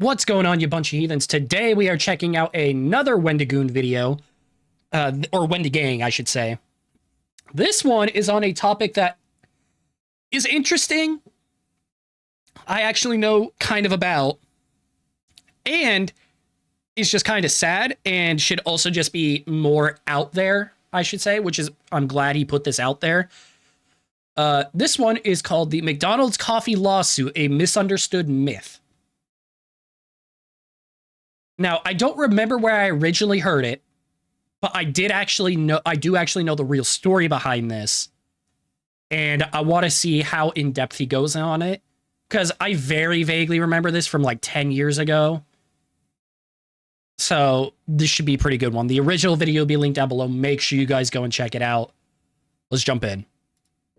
What's going on, you bunch of heathens? Today we are checking out another Wendigoon video, or Wendigang, I should say. This one is on a topic that is interesting. I actually know kind of about, and is just kind of sad, and should also just be more out there, I should say, which is, I'm glad he put this out there. This one is called the McDonald's Coffee Lawsuit, a Misunderstood Myth. Now, I don't remember where I originally heard it, but I do actually know the real story behind this. And I want to see how in-depth he goes on it, because I very vaguely remember this from like 10 years ago. So this should be a pretty good one. The original video will be linked down below. Make sure you guys go and check it out. Let's jump in.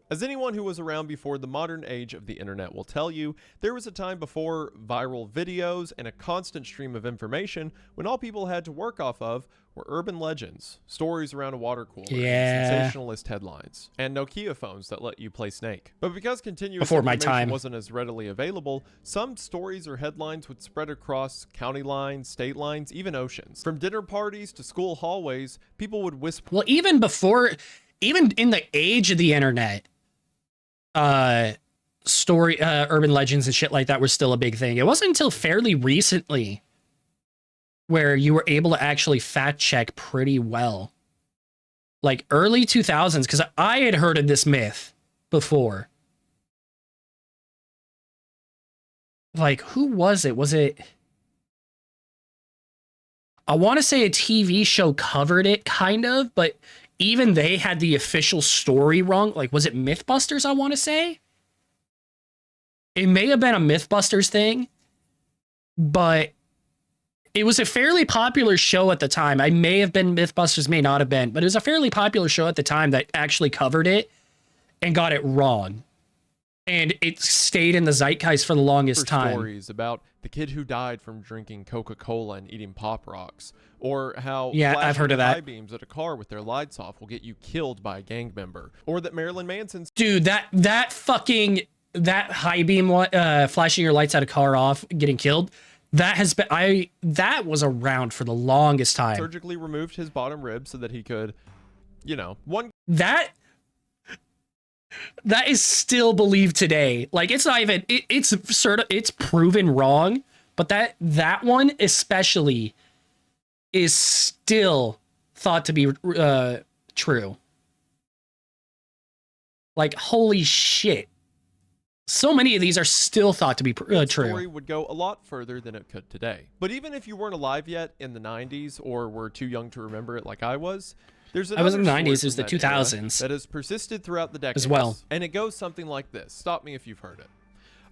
As anyone who was around before the modern age of the internet will tell you, there was a time before viral videos and a constant stream of information when all people had to work off of were urban legends, stories around a water cooler, and sensationalist headlines, and Nokia phones that let you play Snake. But because continuous information wasn't as readily available, some stories or headlines would spread across county lines, state lines, even oceans. From dinner parties to school hallways, people would whisper. Well, even in the age of the internet, urban legends and shit like that were still a big thing. It wasn't until fairly recently where you were able to actually fact check pretty well. Like early 2000s, because I had heard of this myth before. Like, who was it? I want to say a TV show covered it, kind of, but even they had the official story wrong. Like, was it Mythbusters, I want to say? It may have been a Mythbusters thing, but it was a fairly popular show at the time. I may have been Mythbusters, may not have been, but it was a fairly popular show at the time that actually covered it and got it wrong. And it stayed in the zeitgeist for the longest time. Stories about the kid who died from drinking Coca-Cola and eating Pop Rocks, or how I've heard of that. high beams at a car with their lights off will get you killed by a gang member, or that Marilyn Manson's dude that high beam flashing your lights at a car off, getting killed. That was around for the longest time. Surgically removed his bottom rib so that he could, That is still believed today. Like, it's not even, it's proven wrong, but that one especially is still thought to be true. Like, holy shit. So many of these are still thought to be true. The story would go a lot further than it could today. But even if you weren't alive yet in the 90s or were too young to remember it like I was, I was in the 90s, it was the 2000s. That has persisted throughout the decades. As well. And it goes something like this. Stop me if you've heard it.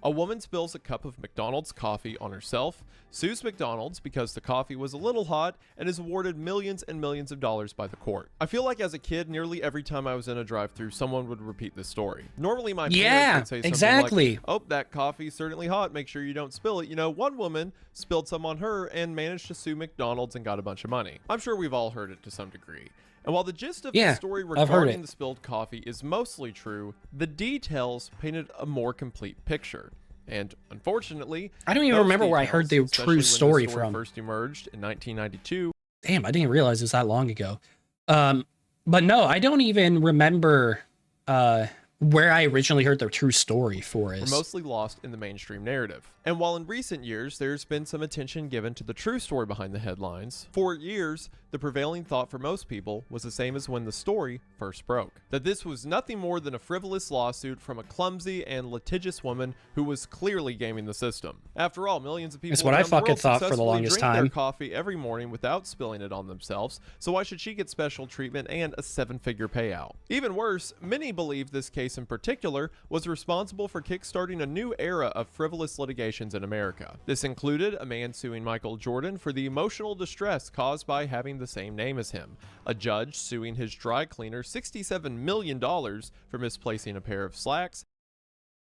A woman spills a cup of McDonald's coffee on herself, sues McDonald's because the coffee was a little hot, and is awarded millions and millions of dollars by the court. I feel like as a kid, nearly every time I was in a drive-thru, someone would repeat this story. Normally my parents would say something like, oh, that coffee's certainly hot, make sure you don't spill it. You know, one woman spilled some on her and managed to sue McDonald's and got a bunch of money. I'm sure we've all heard it to some degree. And while the gist of the story regarding the spilled coffee is mostly true, the details painted a more complete picture. And unfortunately, I don't even remember where I heard the true story from. First emerged in 1992. Damn, I didn't realize it was that long ago. But no, I don't even remember where I originally heard the true story for it. Were mostly lost in the mainstream narrative. And while in recent years there's been some attention given to the true story behind the headlines, for years the prevailing thought for most people was the same as when the story first broke. That this was nothing more than a frivolous lawsuit from a clumsy and litigious woman who was clearly gaming the system. After all, millions of people That's what I fucking thought for the longest drink time. Their coffee every morning without spilling it on themselves, so why should she get special treatment and a 7-figure payout? Even worse, many believe this case in particular was responsible for kickstarting a new era of frivolous litigations in America. This included a man suing Michael Jordan for the emotional distress caused by having the same name as him, a judge suing his dry cleaner $67 million for misplacing a pair of slacks.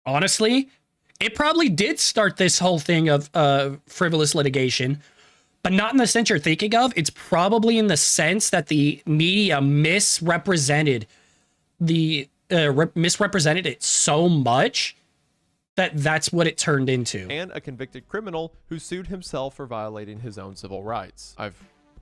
Honestly, it probably did start this whole thing of frivolous litigation, but not in the sense you're thinking of. It's probably in the sense that the media misrepresented it so much that's what it turned into. And a convicted criminal who sued himself for violating his own civil rights. I've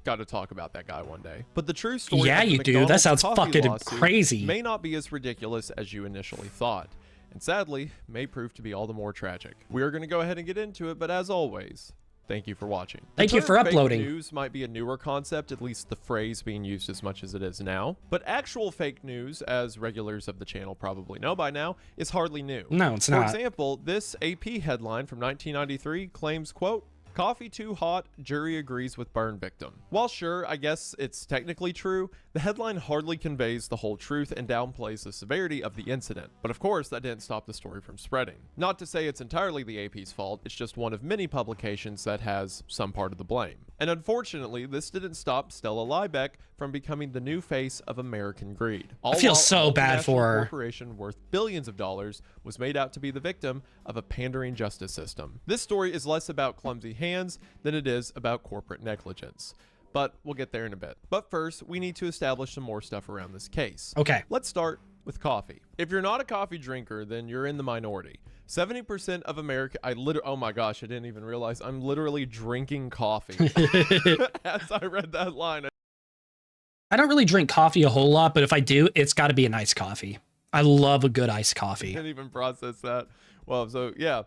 got to talk about that guy one day. But the true story Yeah, of the you do. That McDonald's sounds coffee fucking lawsuit crazy. may not be as ridiculous as you initially thought, and sadly, may prove to be all the more tragic. We are going to go ahead and get into it, but as always, thank you for watching. Thank you for uploading. Fake news might be a newer concept, at least the phrase being used as much as it is now. But actual fake news, as regulars of the channel probably know by now, is hardly new. No, it's not. For example, this AP headline from 1993 claims, quote, "Coffee too hot, jury agrees with burn victim." While sure, I guess it's technically true, the headline hardly conveys the whole truth and downplays the severity of the incident. But of course, that didn't stop the story from spreading. Not to say it's entirely the AP's fault, it's just one of many publications that has some part of the blame. And unfortunately, this didn't stop Stella Liebeck from becoming the new face of American greed. I feel so bad for her. A corporation worth billions of dollars was made out to be the victim of a pandering justice system. This story is less about clumsy hands than it is about corporate negligence. But we'll get there in a bit. But first, we need to establish some more stuff around this case. Okay. Let's start with coffee. If you're not a coffee drinker, then you're in the minority. 70% of America, oh my gosh, I didn't even realize I'm literally drinking coffee. As I read that line. I don't really drink coffee a whole lot, but if I do, it's got to be an iced coffee. I love a good iced coffee. I didn't even process that. Well, so yeah.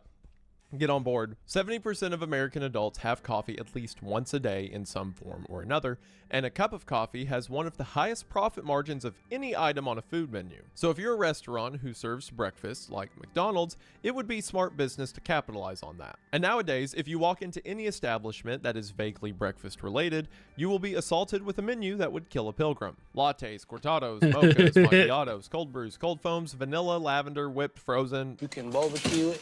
Get on board. 70% of American adults have coffee at least once a day in some form or another, and a cup of coffee has one of the highest profit margins of any item on a food menu. So if you're a restaurant who serves breakfast like McDonald's, it would be smart business to capitalize on that. And nowadays, if you walk into any establishment that is vaguely breakfast related, you will be assaulted with a menu that would kill a pilgrim. Lattes, cortados, mochas, macchiatos, cold brews, cold foams, vanilla, lavender, whipped, frozen. You can barbecue it,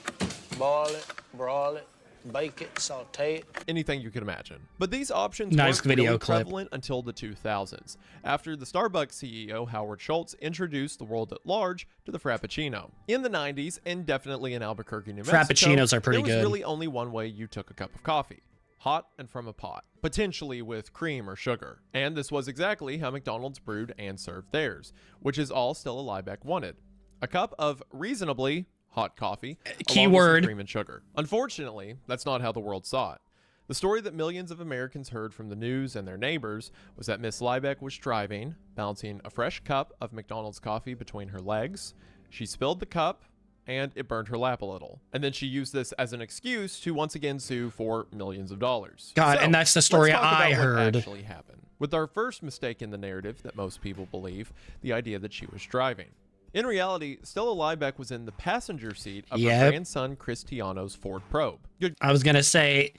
boil it, broil it, bake it, saute it. Anything you can imagine. But these options nice weren't video really clip. prevalent until the 2000s, after the Starbucks CEO Howard Schultz introduced the world at large to the Frappuccino. In the 90s, and definitely in Albuquerque, New Mexico, Frappuccinos are pretty there was good. really only one way you took a cup of coffee. Hot and from a pot, potentially with cream or sugar. And this was exactly how McDonald's brewed and served theirs, which is all Stella Liebeck wanted. A cup of reasonably hot coffee, keyword cream and sugar. Unfortunately, that's not how the world saw it. The story that millions of Americans heard from the news and their neighbors was that Miss Liebeck was driving, balancing a fresh cup of McDonald's coffee between her legs. She spilled the cup, and it burned her lap a little. And then she used this as an excuse to once again sue for millions of dollars. God, so, and that's the story let's talk I about heard. what actually happened. With our first mistake in the narrative that most people believe, the idea that she was driving. In reality, Stella Liebeck was in the passenger seat of her grandson Cristiano's Ford Probe. I was going to say,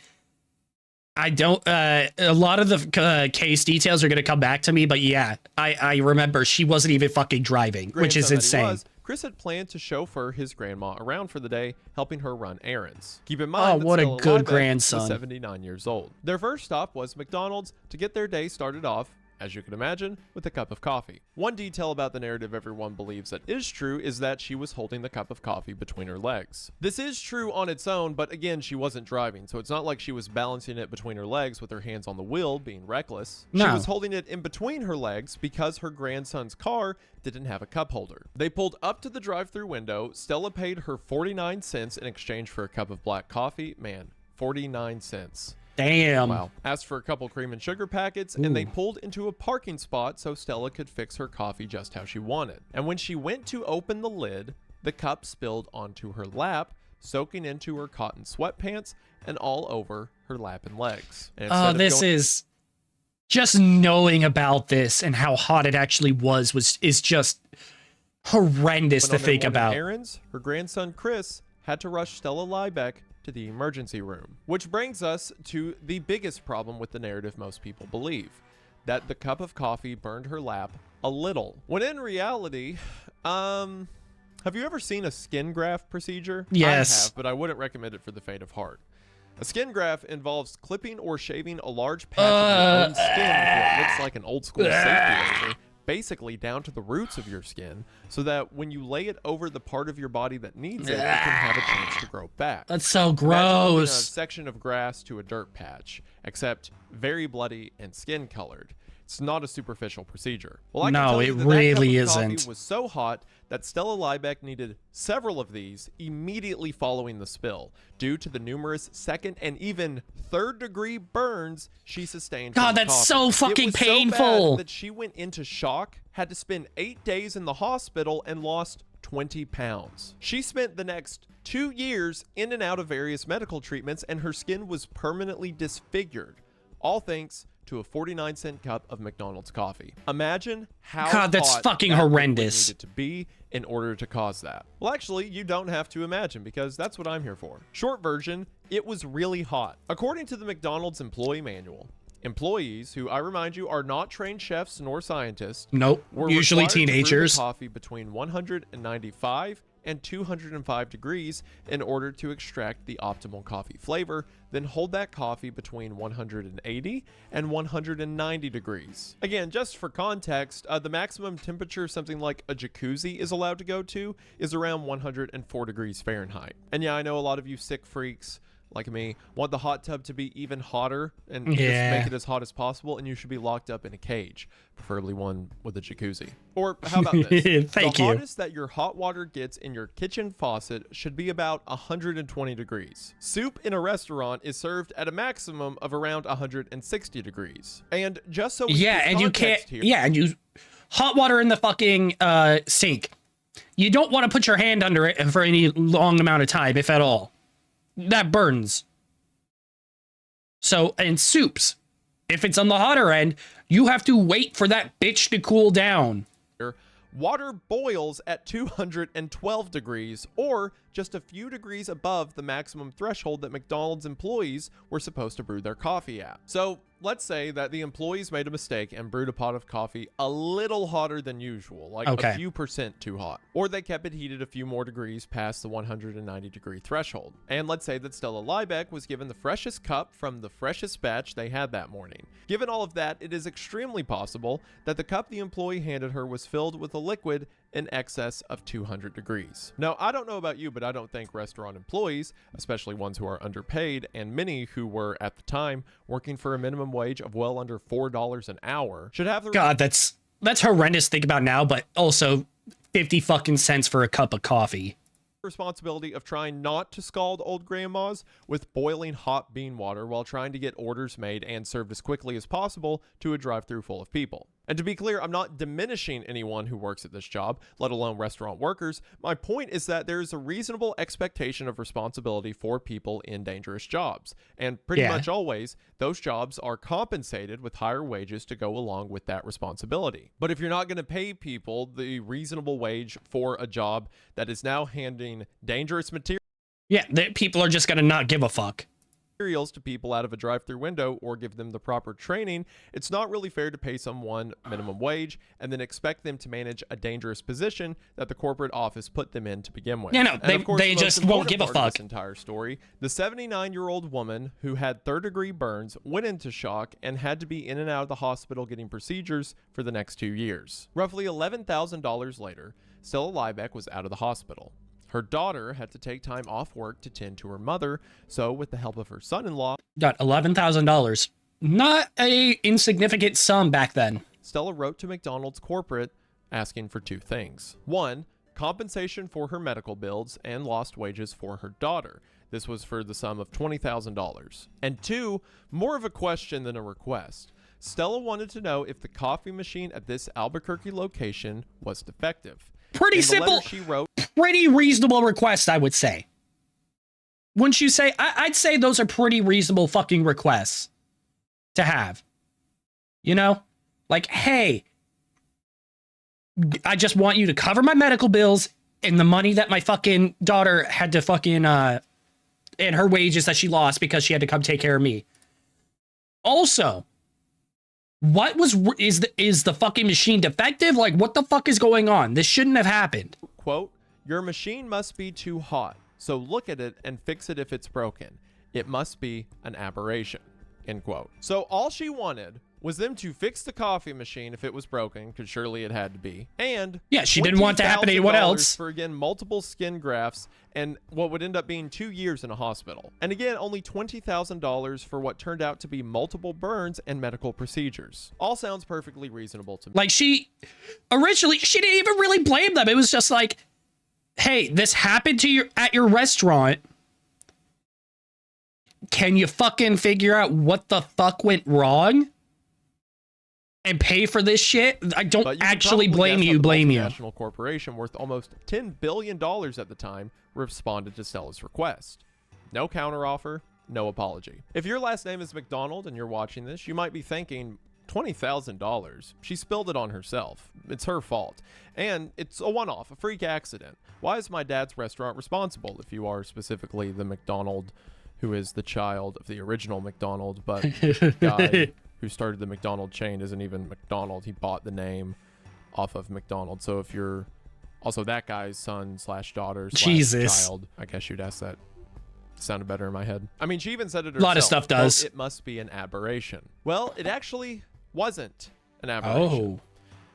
I don't, a lot of the case details are going to come back to me, but yeah, I remember she wasn't even fucking driving, which is insane. Chris had planned to chauffeur his grandma around for the day, helping her run errands. Keep in mind, what a Stella good Liebeck grandson. was 79 years old. Their first stop was McDonald's to get their day started off, as you can imagine, with a cup of coffee. One detail about the narrative everyone believes that is true is that she was holding the cup of coffee between her legs. This is true on its own, but again, she wasn't driving, so it's not like she was balancing it between her legs with her hands on the wheel, being reckless. No. She was holding it in between her legs because her grandson's car didn't have a cup holder. They pulled up to the drive-thru window. Stella paid her 49 cents in exchange for a cup of black coffee. Man, 49 cents. Damn. Wow. Asked for a couple cream and sugar packets, and they pulled into a parking spot so Stella could fix her coffee just how she wanted. And when she went to open the lid, the cup spilled onto her lap, soaking into her cotton sweatpants and all over her lap and legs. And this is just knowing about this and how hot it actually is just horrendous to think about. Errands, her grandson Chris had to rush Stella Liebeck to the emergency room. Which brings us to the biggest problem with the narrative most people believe, that the cup of coffee burned her lap a little. When in reality, have you ever seen a skin graft procedure? Yes. I have, but I wouldn't recommend it for the faint of heart. A skin graft involves clipping or shaving a large patch of your own skin with what looks like an old school safety razor, basically down to the roots of your skin, so that when you lay it over the part of your body that needs it, it can have a chance to grow back. That's so Imagine moving a gross. section of grass to a dirt patch, except very bloody and skin colored. It's not a superficial procedure. Well, I can No, tell you it that really that cup of isn't. coffee was so hot that Stella Liebeck needed several of these immediately following the spill due to the numerous second and even third degree burns she sustained. God, from the that's coffee. so fucking It was so painful. bad that she went into shock, had to spend 8 days in the hospital, and lost 20 pounds. She spent the next 2 years in and out of various medical treatments, and her skin was permanently disfigured, all thanks to a 49-cent cup of McDonald's coffee. Imagine how God, that's hot fucking that liquid horrendous. needed to be in order to cause that. Well, actually, you don't have to imagine, because that's what I'm here for. Short version, it was really hot. According to the McDonald's employee manual, employees, who I remind you are not trained chefs nor scientists, Nope, were usually required to brew the teenagers. coffee between 195 and 205 degrees in order to extract the optimal coffee flavor, then hold that coffee between 180 and 190 degrees. Again, just for context, the maximum temperature something like a jacuzzi is allowed to go to is around 104 degrees Fahrenheit. And yeah, I know a lot of you sick freaks like me want the hot tub to be even hotter and just make it as hot as possible, and you should be locked up in a cage, preferably one with a jacuzzi. Or how about this? Thank the you. hottest that your hot water gets in your kitchen faucet should be about 120 degrees. Soup in a restaurant is served at a maximum of around 160 degrees. And just so we Yeah, get and you can't. context here, Yeah, and you hot water in the fucking sink. You don't want to put your hand under it for any long amount of time, if at all. That burns. So, and soups, if it's on the hotter end, you have to wait for that bitch to cool down. water boils at 212 degrees, or just a few degrees above the maximum threshold that McDonald's employees were supposed to brew their coffee at. So let's say that the employees made a mistake and brewed a pot of coffee a little hotter than usual, like a few percent too hot. Or they kept it heated a few more degrees past the 190 degree threshold. And let's say that Stella Liebeck was given the freshest cup from the freshest batch they had that morning. Given all of that, it is extremely possible that the cup the employee handed her was filled with a liquid in excess of 200 degrees. Now, I don't know about you, but I don't think restaurant employees, especially ones who are underpaid, and many who were at the time working for a minimum wage of well under $4 an hour, should have the— God, that's horrendous to think about now, but also 50 fucking cents for a cup of coffee. responsibility of trying not to scald old grandmas with boiling hot bean water while trying to get orders made and served as quickly as possible to a drive-thru full of people. And to be clear, I'm not diminishing anyone who works at this job, let alone restaurant workers. My point is that there is a reasonable expectation of responsibility for people in dangerous jobs. And pretty much always, those jobs are compensated with higher wages to go along with that responsibility. But if you're not going to pay people the reasonable wage for a job that is now handing dangerous materials, people are just going to not give a fuck. To people out of a drive-thru window or give them the proper training, it's not really fair to pay someone minimum wage and then expect them to manage a dangerous position that the corporate office put them in to begin with. Yeah, no, And of course, they the just most won't give a important part of fuck. this entire story, the 79-year-old woman who had third-degree burns went into shock and had to be in and out of the hospital getting procedures for the next 2 years. Roughly $11,000 later, Stella Liebeck was out of the hospital. Her daughter had to take time off work to tend to her mother, so with the help of her son-in-law, Got $11,000. Not a insignificant sum back then. Stella wrote to McDonald's corporate asking for two things. One, compensation for her medical bills and lost wages for her daughter. This was for the sum of $20,000. And two, more of a question than a request. Stella wanted to know if the coffee machine at this Albuquerque location was defective. Pretty In the letter simple. she wrote, Pretty reasonable request, I would say. Wouldn't you say? I'd say those are pretty reasonable fucking requests to have. You know? Like, hey, I just want you to cover my medical bills and the money that my fucking daughter had to fucking, and her wages that she lost because she had to come take care of me. Also, is the fucking machine defective? Like, what the fuck is going on? This shouldn't have happened. quote, "Your machine must be too hot, so look at it and fix it if it's broken. It must be an aberration," end quote. So all she wanted was them to fix the coffee machine if it was broken, because surely it had to be, and Yeah, she didn't want it to happen to anyone $20,000 else. for, again, multiple skin grafts and what would end up being 2 years in a hospital. And again, only $20,000 for what turned out to be multiple burns and medical procedures. All sounds perfectly reasonable to me. Like, originally, she didn't even really blame them. It was just like, hey, this happened to at your restaurant. Can you fucking figure out what the fuck went wrong? And pay for this shit? I don't actually blame you. National corporation worth almost $10 billion at the time responded to Stella's request. No counteroffer, no apology. If your last name is McDonald and you're watching this, you might be thinking, $20,000. She spilled it on herself. It's her fault. And it's a one-off, a freak accident. Why is my dad's restaurant responsible if you are specifically the McDonald who is the child of the original McDonald, but guy who started the McDonald chain isn't even McDonald. He bought the name off of McDonald. So if you're also that guy's son / daughter / child, I guess you'd ask that. It sounded better in my head. I mean, she even said it herself. A lot of stuff does. It must be an aberration. Well, it actually wasn't an aberration. Oh.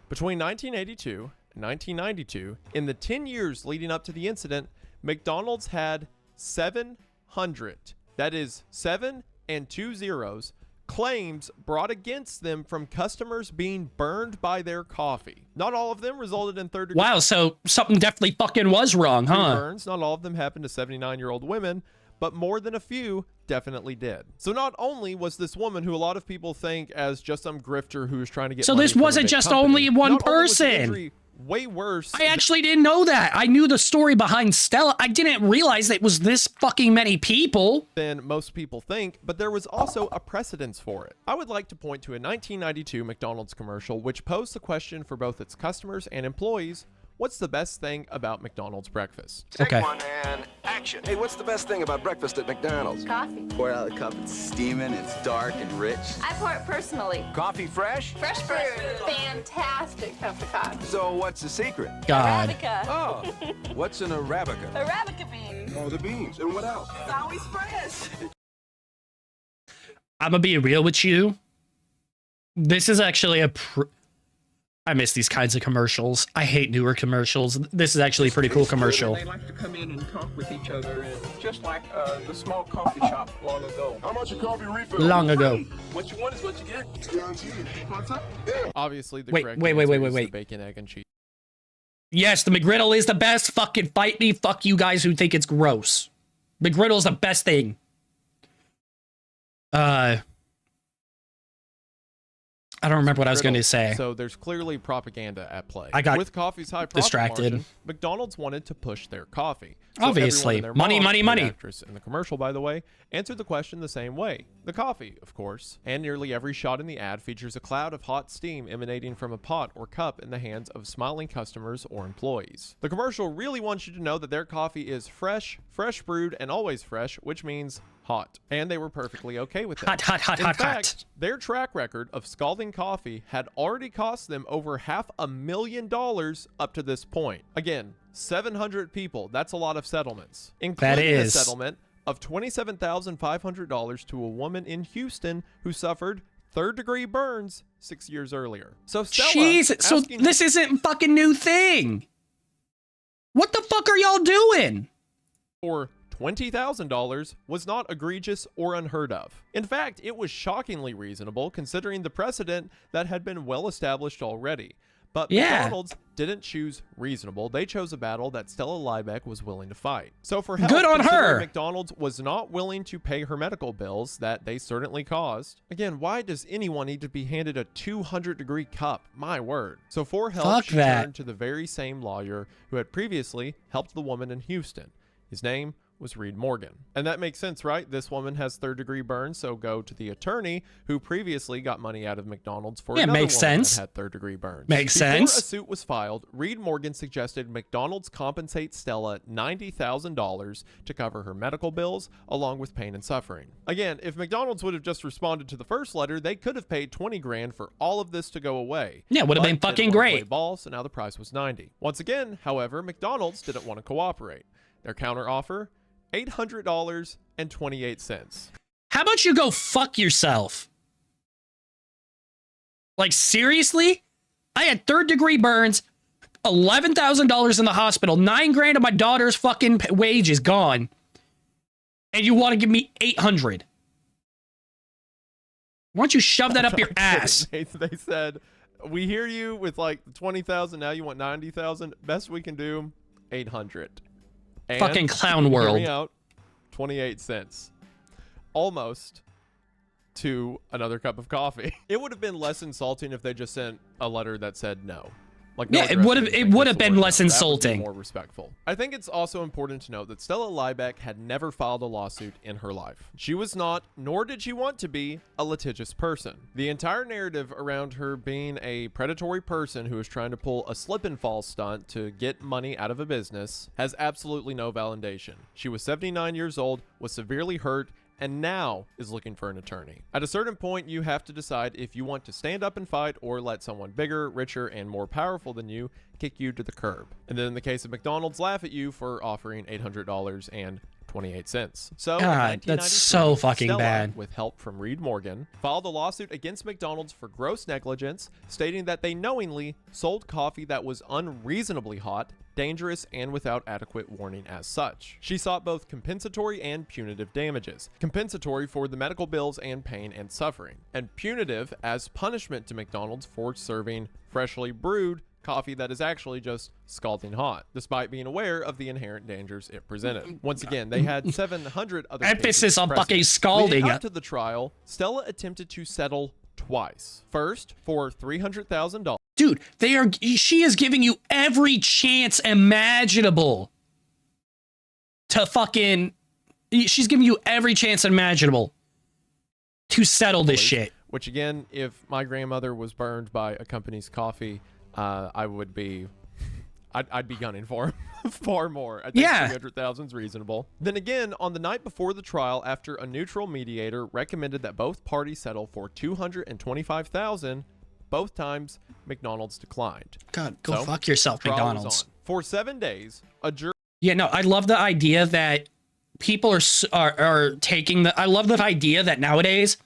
Between 1982 and 1992, in the 10 years leading up to the incident, McDonald's had 700, that is 7 and 2 zeros, claims brought against them from customers being burned by their coffee. Not all of them resulted in third degree. Wow, so something definitely fucking was wrong, huh? Burns. Not all of them happened to 79-year-old women, but more than a few definitely did. So not only was this woman, who a lot of people think as just some grifter who was trying to get so money this from a wasn't big just company, only one not only was the person. injury way worse. I actually didn't know that. I knew the story behind Stella. I didn't realize it was this fucking many people. Than most people think, but there was also a precedence for it. I would like to point to a 1992 McDonald's commercial which posed the question for both its customers and employees: what's the best thing about McDonald's breakfast? Okay. Take one and action. Hey, what's the best thing about breakfast at McDonald's? Coffee. Pour it out of the cup, it's steaming, it's dark and rich. I pour it personally. Coffee fresh? Fresh brewed. Fantastic cup of coffee. So what's the secret? God. Arabica. Oh, what's an Arabica? Arabica bean. Oh, the beans. And what else? It's always fresh. I'm gonna be real with you. This is actually I miss these kinds of commercials. I hate newer commercials. This is actually a pretty cool commercial. They like to come in and talk with each other, and just like the small coffee shop long ago. How much a coffee refill? Long ago. What you want is what you get. Guaranteed. What's up? Obviously, the Wait, correct wait, answer wait. is the bacon, egg, and cheese. Yes, the McGriddle is the best. Fucking fight me. Fuck you guys who think it's gross. McGriddle is the best thing. I don't remember what I was going to say. So there's clearly propaganda at play. I got With coffee's high profit distracted. margin, McDonald's wanted to push their coffee. So Obviously. everyone and their Money, mom, money, the money. actress in the commercial, by the way, answered the question the same way. The coffee, of course. And nearly every shot in the ad features a cloud of hot steam emanating from a pot or cup in the hands of smiling customers or employees. The commercial really wants you to know that their coffee is fresh, fresh brewed, and always fresh, which means hot. And they were perfectly okay with it. Hot, hot, hot, In hot, fact, hot. their track record of scalding coffee had already cost them over $500,000 up to this point. Again, 700 people. That's a lot of settlements. Including a is. settlement of $27,500 to a woman in Houston who suffered third-degree burns 6 years earlier. So Stella, Jeez, so asking- this isn't a fucking new thing. What the fuck are y'all doing? for $20,000 was not egregious or unheard of. In fact, it was shockingly reasonable considering the precedent that had been well established already. But Yeah. McDonald's didn't choose reasonable. They chose a battle that Stella Liebeck was willing to fight. So for help, Good on considering her. McDonald's was not willing to pay her medical bills that they certainly caused. Again, why does anyone need to be handed a 200-degree cup? My word. So for help, Fuck she that. turned to the very same lawyer who had previously helped the woman in Houston. His name was Reed Morgan. And that makes sense, right? This woman has third-degree burns, so go to the attorney who previously got money out of McDonald's for Yeah, another makes woman sense. that had third-degree burns. Makes Before sense. a suit was filed, Reed Morgan suggested McDonald's compensate Stella $90,000 to cover her medical bills, along with pain and suffering. Again, if McDonald's would have just responded to the first letter, they could have paid $20,000 for all of this to go away. Yeah, would have But been they fucking didn't wanna play great. ball, so now the price was $90. Once again, however, McDonald's didn't want to cooperate. Their counteroffer, $800.28. How about you go fuck yourself? Like, seriously? I had 3rd-degree burns, $11,000 in the hospital, $9,000 of my daughter's fucking wages gone. And you want to give me $800? Why don't you shove that up your ass? They said, we hear you with like 20,000. Now you want 90,000. Best we can do, 800. And, Fucking clown hear world. me out, 28 cents. Almost to another cup of coffee. It would have been less insulting if they just sent a letter that said no. Like, no Yeah, it would have been less insulting. More respectful. I think it's also important to note that Stella Liebeck had never filed a lawsuit in her life. She was not, nor did she want to be, a litigious person. The entire narrative around her being a predatory person who is trying to pull a slip and fall stunt to get money out of a business has absolutely no validation. She was 79 years old, was severely hurt, and now is looking for an attorney. At a certain point, you have to decide if you want to stand up and fight or let someone bigger, richer, and more powerful than you kick you to the curb. And then in the case of McDonald's, laugh at you for offering $800 and 28 cents. So, God, that's so fucking Stella, bad. with help from Reed Morgan, filed a lawsuit against McDonald's for gross negligence, stating that they knowingly sold coffee that was unreasonably hot, dangerous, and without adequate warning as such. She sought both compensatory and punitive damages. Compensatory for the medical bills and pain and suffering, and punitive as punishment to McDonald's for serving freshly brewed coffee that is actually just scalding hot, despite being aware of the inherent dangers it presented. Once again, they had 700 other Emphasis on precedent. fucking scalding. Leading up to the trial, Stella attempted to settle twice. First, for $300,000. Dude, she is giving you every chance imaginable to fucking, she's giving you every chance imaginable to settle this shit. Which again, if my grandmother was burned by a company's coffee, I would be, I'd be gunning for him far more. I think 300,000 is reasonable. Then again, on the night before the trial, after a neutral mediator recommended that both parties settle for $225,000, both times McDonald's declined. God, go fuck yourself, McDonald's. For 7 days, a jury. Yeah, no, I love the idea that people are taking the. I love the idea that nowadays,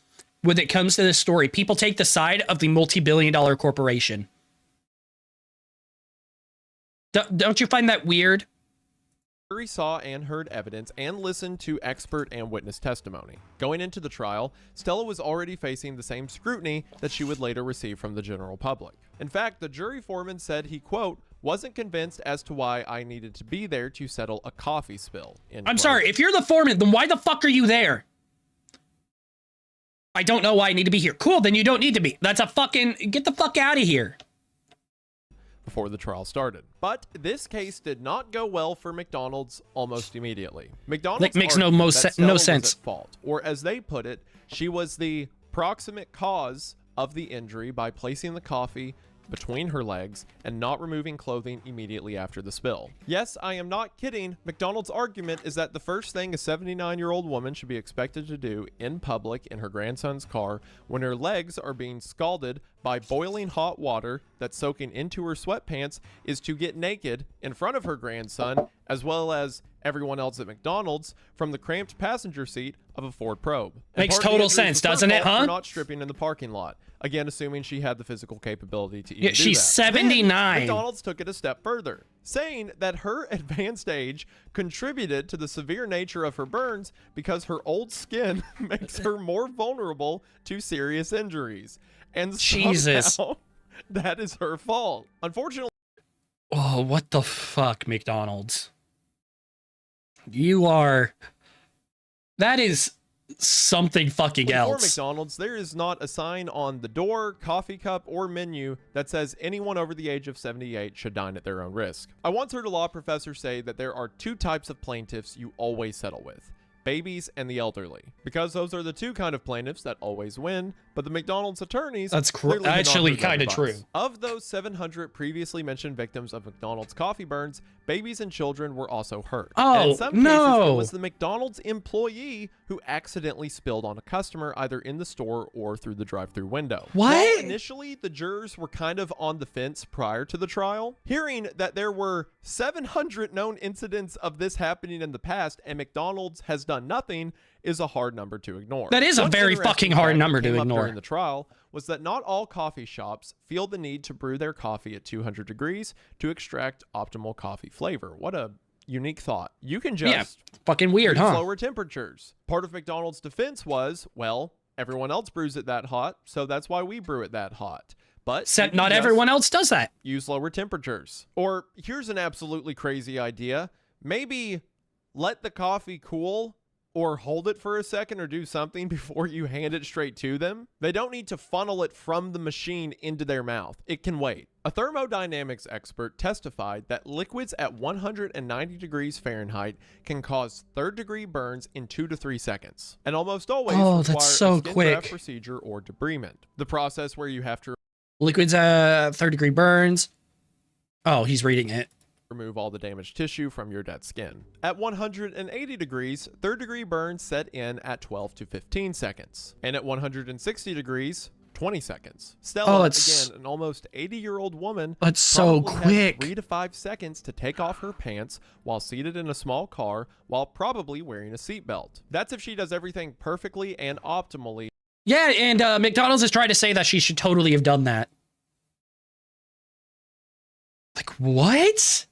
when it comes to this story, people take the side of the multi-billion-dollar corporation. Don't you find that weird? Jury saw and heard evidence and listened to expert and witness testimony. Going into the trial, Stella was already facing the same scrutiny that she would later receive from the general public. In fact, the jury foreman said he, quote, wasn't convinced as to why I needed to be there to settle a coffee spill. I'm sorry, if you're the foreman, then why the fuck are you there? I don't know why I need to be here. Cool, then you don't need to be. That's a fucking, get the fuck out of here. Before the trial started. But this case did not go well for McDonald's almost immediately. McDonald's that makes no sense. Was at fault, or as they put it, she was the proximate cause of the injury by placing the coffee between her legs and not removing clothing immediately after the spill. Yes, I am not kidding. McDonald's argument is that the first thing a 79-year-old woman should be expected to do in public in her grandson's car when her legs are being scalded by boiling hot water that's soaking into her sweatpants is to get naked in front of her grandson, as well as everyone else at McDonald's, from the cramped passenger seat of a Ford Probe. Makes total sense, doesn't it, huh? For not stripping in the parking lot. Again, assuming she had the physical capability to even do that. She's 79. Then McDonald's took it a step further, saying that her advanced age contributed to the severe nature of her burns because her old skin makes her more vulnerable to serious injuries. And somehow, that is her fault. Unfortunately. Oh, what the fuck, McDonald's? You are. That is something fucking else. For McDonald's, there is not a sign on the door, coffee cup, or menu that says anyone over the age of 78 should dine at their own risk. I once heard a law professor say that there are two types of plaintiffs you always settle with: babies and the elderly, because those are the two kind of plaintiffs that always win. But the McDonald's attorneys, that's actually kind of true. Of those 700 previously mentioned victims of McDonald's coffee burns, babies and children were also hurt. Oh, and in some no. cases, it was the McDonald's employee who accidentally spilled on a customer, either in the store or through the drive-thru window. What? While initially, the jurors were kind of on the fence prior to the trial, hearing that there were 700 known incidents of this happening in the past, and McDonald's has done done nothing is a hard number to ignore. That is a One very interesting fucking fact hard that number to came up ignore. during the trial was that not all coffee shops feel the need to brew their coffee at 200 degrees to extract optimal coffee flavor. What a unique thought. You can just fucking weird, use huh? lower temperatures. Part of McDonald's defense was, well, everyone else brews it that hot, so that's why we brew it that hot. But Except you can not just everyone else does that. use lower temperatures. Or here's an absolutely crazy idea. Maybe let the coffee cool or hold it for a second or do something before you hand it straight to them. They don't need to funnel it from the machine into their mouth. It can wait. A thermodynamics expert testified that liquids at 190 degrees Fahrenheit can cause third-degree burns in 2 to 3 seconds, and almost always Oh, require that's so a skin quick. graft procedure or debridement. The process where you have to Liquids, third-degree burns. Oh, he's reading it. remove all the damaged tissue from your dead skin. At 180 degrees, third-degree burns set in at 12 to 15 seconds. And at 160 degrees, 20 seconds. Stella, it's- again, an almost 80-year-old woman, That's so probably had quick. 3 to 5 seconds to take off her pants while seated in a small car while probably wearing a seatbelt. That's if she does everything perfectly and optimally. Yeah, and McDonald's is trying to say that she should totally have done that. Like, what?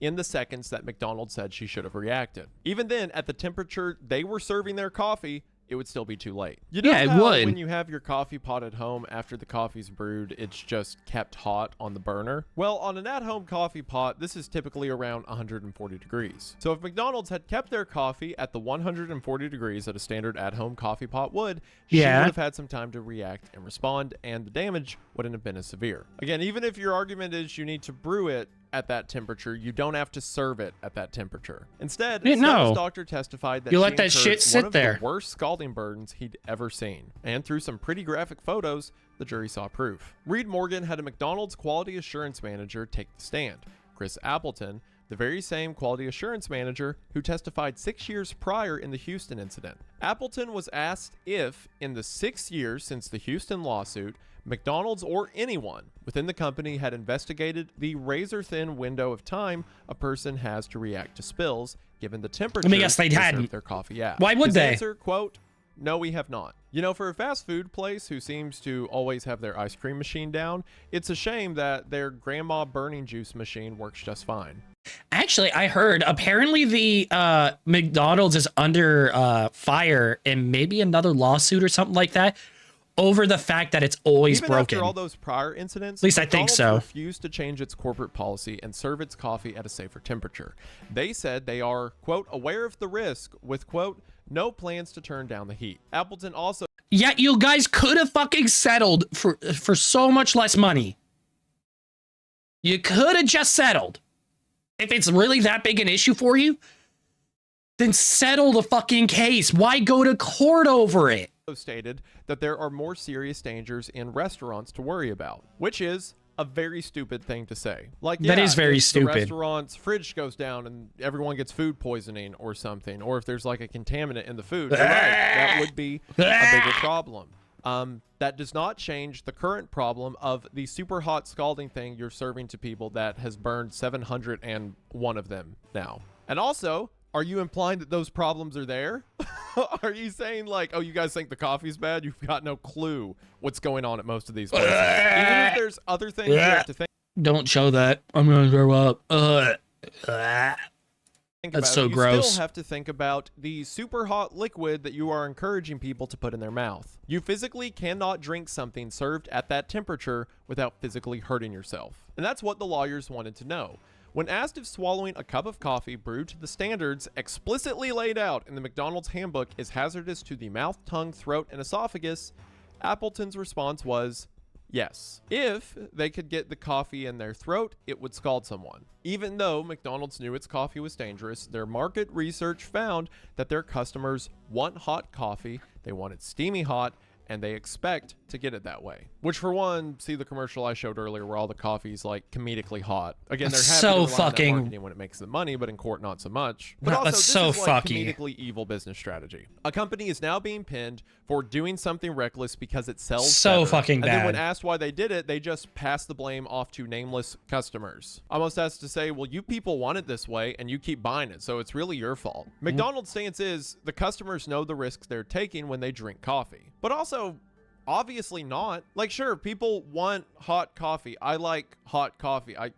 In the seconds that McDonald's said she should have reacted. Even then, at the temperature they were serving their coffee, it would still be too late. You know Yeah, it how would. when you have your coffee pot at home after the coffee's brewed, it's just kept hot on the burner? Well, on an at-home coffee pot, this is typically around 140 degrees. So if McDonald's had kept their coffee at the 140 degrees that a standard at-home coffee pot would, she would Yeah. have had some time to react and respond, and the damage wouldn't have been as severe. Again, even if your argument is you need to brew it at that temperature, you don't have to serve it at that temperature. Instead, Yeah, Stella's no. doctor testified that You she let that incurred shit sit one of there. the worst scalding burns he'd ever seen. And through some pretty graphic photos, the jury saw proof. Reed Morgan had a McDonald's quality assurance manager take the stand. Chris Appleton, the very same quality assurance manager who testified 6 years prior in the Houston incident. Appleton was asked if, in the 6 years since the Houston lawsuit, McDonald's or anyone within the company had investigated the razor-thin window of time a person has to react to spills, given the temperature guess they serve hadn't. their coffee at. Why would His they? answer, quote, "No, we have not." You know, for a fast food place who seems to always have their ice cream machine down, it's a shame that their grandma burning juice machine works just fine. Actually, I heard apparently the McDonald's is under fire and maybe another lawsuit or something like that over the fact that it's always Even broken. after all those prior incidents, At least I think McDonald's so. refused to change its corporate policy and serve its coffee at a safer temperature. They said they are, quote, aware of the risk with, quote, no plans to turn down the heat. Appleton also Yeah, you guys could have fucking settled for so much less money. You could have just settled. If it's really that big an issue for you, then settle the fucking case. Why go to court over it? stated that there are more serious dangers in restaurants to worry about, which is a very stupid thing to say. Like, That is very if stupid. The restaurant's fridge goes down and everyone gets food poisoning or something, or if there's like a contaminant in the food, you're right, that would be a bigger problem. That does not change the current problem of the super hot scalding thing you're serving to people that has burned 701 of them now. And also, are you implying that those problems are there? Are you saying like, oh, you guys think the coffee's bad? You've got no clue what's going on at most of these places. Even if there's other things you have to think Don't show that. I'm gonna throw up. about, That's so you gross. still have to think about the super hot liquid that you are encouraging people to put in their mouth. You physically cannot drink something served at that temperature without physically hurting yourself. And that's what the lawyers wanted to know. When asked if swallowing a cup of coffee brewed to the standards explicitly laid out in the McDonald's handbook is hazardous to the mouth, tongue, throat, and esophagus, Appleton's response was yes. If they could get the coffee in their throat, it would scald someone. Even though McDonald's knew its coffee was dangerous, their market research found that their customers want hot coffee, they want it steamy hot, and they expect to get it that way. Which, for one, see the commercial I showed earlier where all the coffee's like comedically hot. Again, they're happy So to rely on that fucking- marketing when it makes them money, but in court not so much. But No, also, that's this so is like fucky. comedically evil business strategy. A company is now being pinned for doing something reckless because it sells So better. fucking And then when bad. asked why they did it, they just pass the blame off to nameless customers. Almost as to say, well, you people want it this way and you keep buying it, so it's really your fault. McDonald's stance is the customers know the risks they're taking when they drink coffee. But also, obviously not. Like, sure, people want hot coffee. I like hot coffee. I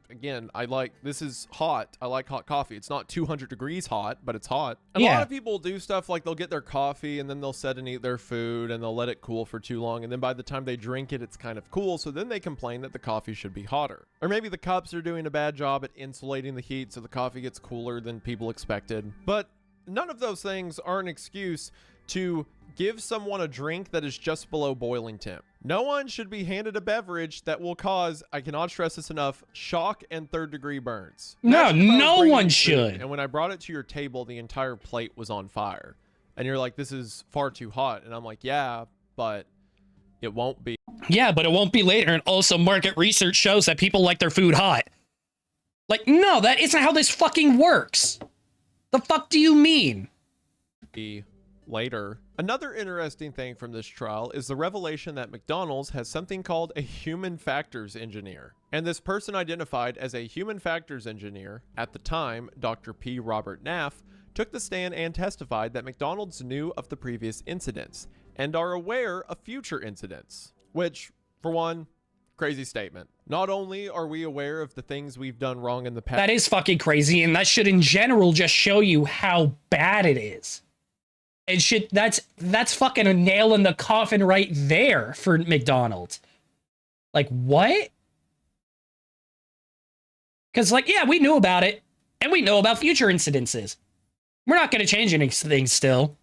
like, this is hot. I like hot coffee. It's not 200 degrees hot, but it's hot. And a Yeah. lot of people do stuff like they'll get their coffee and then they'll sit and eat their food and they'll let it cool for too long. And then by the time they drink it, it's kind of cool. So then they complain that the coffee should be hotter. Or maybe the cups are doing a bad job at insulating the heat so the coffee gets cooler than people expected. But none of those things are an excuse to give someone a drink that is just below boiling temp. No one should be handed a beverage that will cause, I cannot stress this enough, shock and third-degree burns. No, Imagine if I was no bringing one food, should. And when I brought it to your table, the entire plate was on fire. And you're like, this is far too hot. And I'm like, yeah, but it won't be. Yeah, but it won't be later. And also, market research shows that people like their food hot. Like, no, that isn't how this fucking works. The fuck do you mean? Later. Another interesting thing from this trial is the revelation that McDonald's has something called a human factors engineer. And this person identified as a human factors engineer, at the time, Dr. P. Robert Naff, took the stand and testified that McDonald's knew of the previous incidents and are aware of future incidents. Which, for one, crazy statement. Not only are we aware of the things we've done wrong in the past. That is fucking crazy, and that should in general just show you how bad it is. And shit, that's fucking a nail in the coffin right there for McDonald's. Like, what? Because, like, yeah, we knew about it, and we know about future incidences. We're not going to change anything still.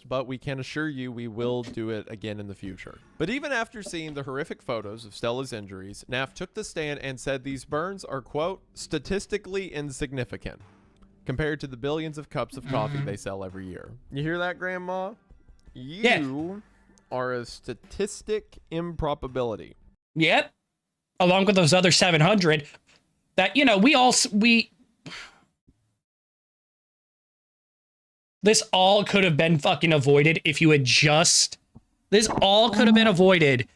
But we can assure you we will do it again in the future. But even after seeing the horrific photos of Stella's injuries, Naff took the stand and said these burns are, quote, statistically insignificant compared to the billions of cups of coffee they sell every year. You hear that, Grandma? You are a statistic improbability. Yep. Along with those other 700 that, you know, this all could have been fucking avoided if you had just, this all could have been avoided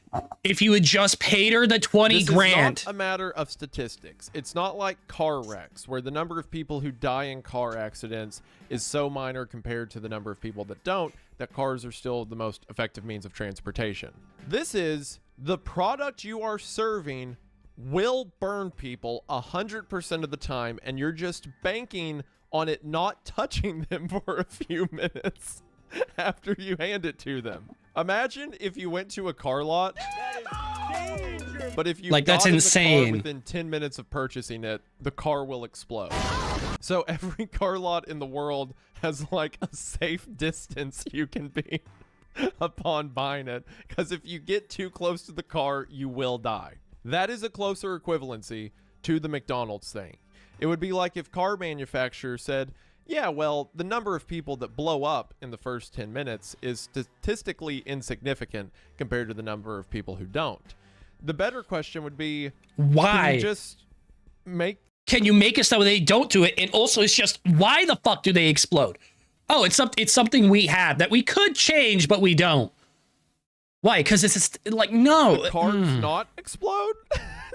if you had just paid her the 20 This grand. is not a matter of statistics. It's not like car wrecks where the number of people who die in car accidents is so minor compared to the number of people that don't, that cars are still the most effective means of transportation. This is the product you are serving will burn people 100% of the time, and you're just banking on it not touching them for a few minutes after you hand it to them. Imagine if you went to a car lot, but if you Like, that's got in the insane. car within 10 minutes of purchasing it, the car will explode. So every car lot in the world has like a safe distance you can be upon buying it, because if you get too close to the car, you will die. That is a closer equivalency to the McDonald's thing. It would be like if car manufacturers said, yeah, well, the number of people that blow up in the first 10 minutes is statistically insignificant compared to the number of people who don't. The better question would be, Why? can you just make... Can you make it so they don't do it? And also, it's just, why the fuck do they explode? Oh, it's something we have that we could change, but we don't. Why? Because it's just, like, no. the cars not explode?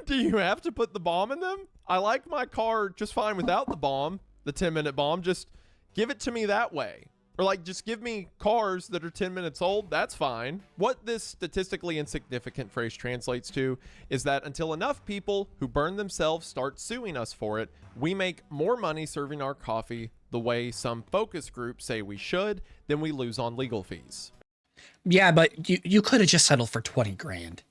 Do you have to put the bomb in them? I like my car just fine without the bomb, the 10-minute bomb. Just give it to me that way. Or like, just give me cars that are 10 minutes old. That's fine. What this statistically insignificant phrase translates to is that until enough people who burn themselves start suing us for it, we make more money serving our coffee the way some focus groups say we should, then we lose on legal fees. Yeah, but you could have just settled for 20 grand.